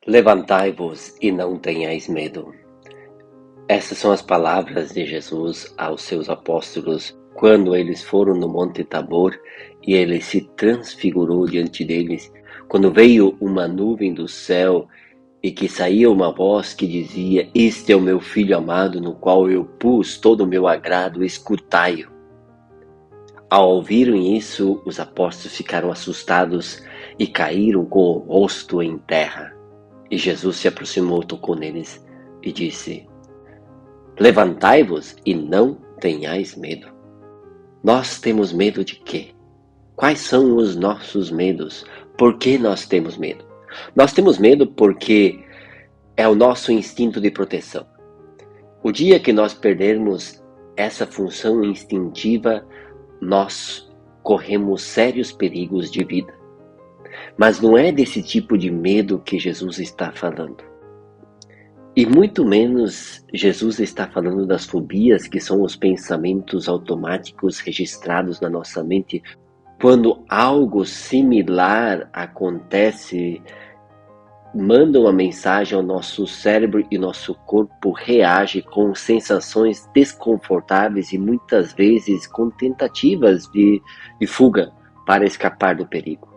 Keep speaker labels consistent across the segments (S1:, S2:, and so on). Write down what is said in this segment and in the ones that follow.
S1: Levantai-vos e não tenhais medo. Essas são as palavras de Jesus aos seus apóstolos quando eles foram no Monte Tabor e ele se transfigurou diante deles. Quando veio uma nuvem do céu e que saía uma voz que dizia: "Este é o meu Filho amado, no qual eu pus todo o meu agrado, escutai-o." Ao ouvirem isso, os apóstolos ficaram assustados e caíram com o rosto em terra. E Jesus se aproximou, tocou neles e disse: "Levantai-vos e não tenhais medo." Nós temos medo de quê? Quais são os nossos medos? Por que nós temos medo? Nós temos medo porque é o nosso instinto de proteção. O dia que nós perdermos essa função instintiva, nós corremos sérios perigos de vida. Mas não é desse tipo de medo que Jesus está falando. E muito menos Jesus está falando das fobias, que são os pensamentos automáticos registrados na nossa mente. Quando algo similar acontece, manda uma mensagem ao nosso cérebro e nosso corpo reage com sensações desconfortáveis e muitas vezes com tentativas de fuga para escapar do perigo.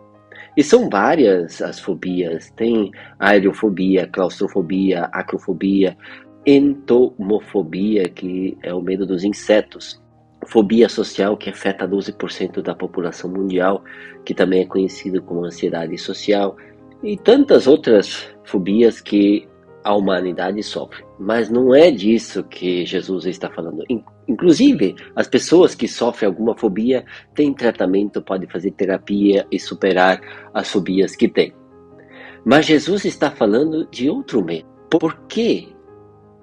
S1: E são várias as fobias, tem aerofobia, claustrofobia, acrofobia, entomofobia, que é o medo dos insetos, fobia social, que afeta 12% da população mundial, que também é conhecido como ansiedade social, e tantas outras fobias que a humanidade sofre. Mas não é disso que Jesus está falando. Inclusive, as pessoas que sofrem alguma fobia têm tratamento, podem fazer terapia e superar as fobias que têm. Mas Jesus está falando de outro medo. Por que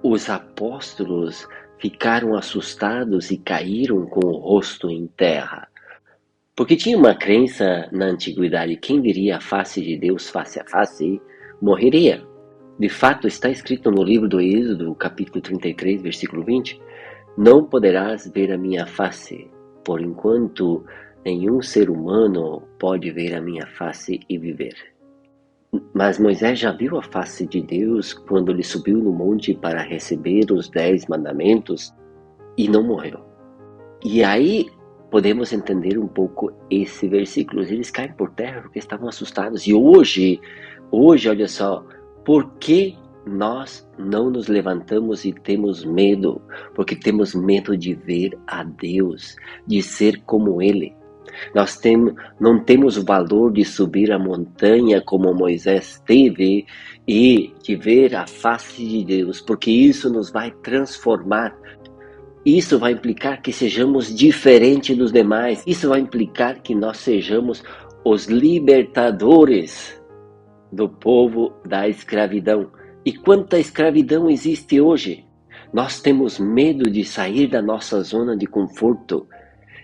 S1: os apóstolos ficaram assustados e caíram com o rosto em terra? Porque tinha uma crença na antiguidade: quem viria a face de Deus face a face morreria. De fato, está escrito no livro do Êxodo, capítulo 33, versículo 20: "Não poderás ver a minha face, por enquanto nenhum ser humano pode ver a minha face e viver." Mas Moisés já viu a face de Deus quando ele subiu no monte para receber os 10 mandamentos e não morreu. E aí podemos entender um pouco esse versículo. Eles caem por terra porque estavam assustados. E hoje, olha só, por que nós não nos levantamos e temos medo? Porque temos medo de ver a Deus, de ser como Ele. Nós não temos o valor de subir a montanha como Moisés teve e de ver a face de Deus, porque isso nos vai transformar. Isso vai implicar que sejamos diferentes dos demais. Isso vai implicar que nós sejamos os libertadores do povo da escravidão. E quanta escravidão existe hoje? Nós temos medo de sair da nossa zona de conforto.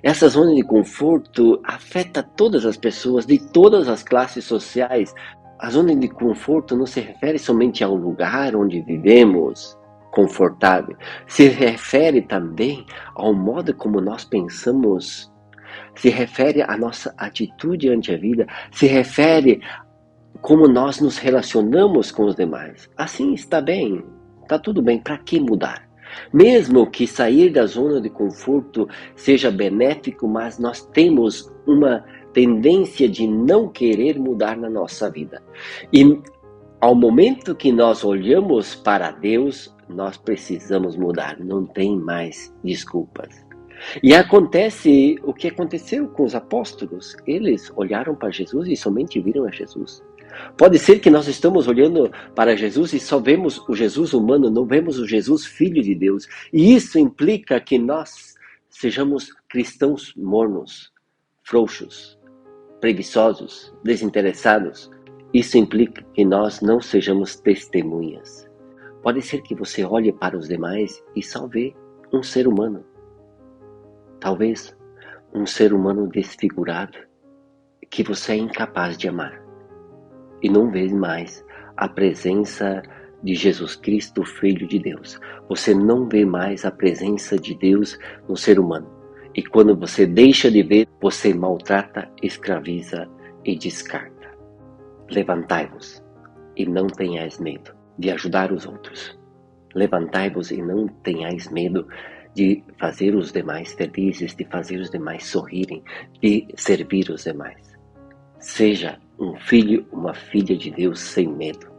S1: Essa zona de conforto afeta todas as pessoas de todas as classes sociais. A zona de conforto não se refere somente ao lugar onde vivemos confortável, se refere também ao modo como nós pensamos, se refere à nossa atitude ante a vida, se refere como nós nos relacionamos com os demais. Assim está bem, está tudo bem, para que mudar? Mesmo que sair da zona de conforto seja benéfico, mas nós temos uma tendência de não querer mudar na nossa vida. E ao momento que nós olhamos para Deus, nós precisamos mudar, não tem mais desculpas. E acontece o que aconteceu com os apóstolos. Eles olharam para Jesus e somente viram a Jesus. Pode ser que nós estamos olhando para Jesus e só vemos o Jesus humano, não vemos o Jesus Filho de Deus. E isso implica que nós sejamos cristãos mornos, frouxos, preguiçosos, desinteressados. Isso implica que nós não sejamos testemunhas. Pode ser que você olhe para os demais e só vê um ser humano. Talvez um ser humano desfigurado que você é incapaz de amar. E não vê mais a presença de Jesus Cristo, Filho de Deus. Você não vê mais a presença de Deus no ser humano. E quando você deixa de ver, você maltrata, escraviza e descarta. Levantai-vos e não tenhais medo de ajudar os outros. Levantai-vos e não tenhais medo de fazer os demais felizes, de fazer os demais sorrirem, de servir os demais. Seja um filho, uma filha de Deus sem medo.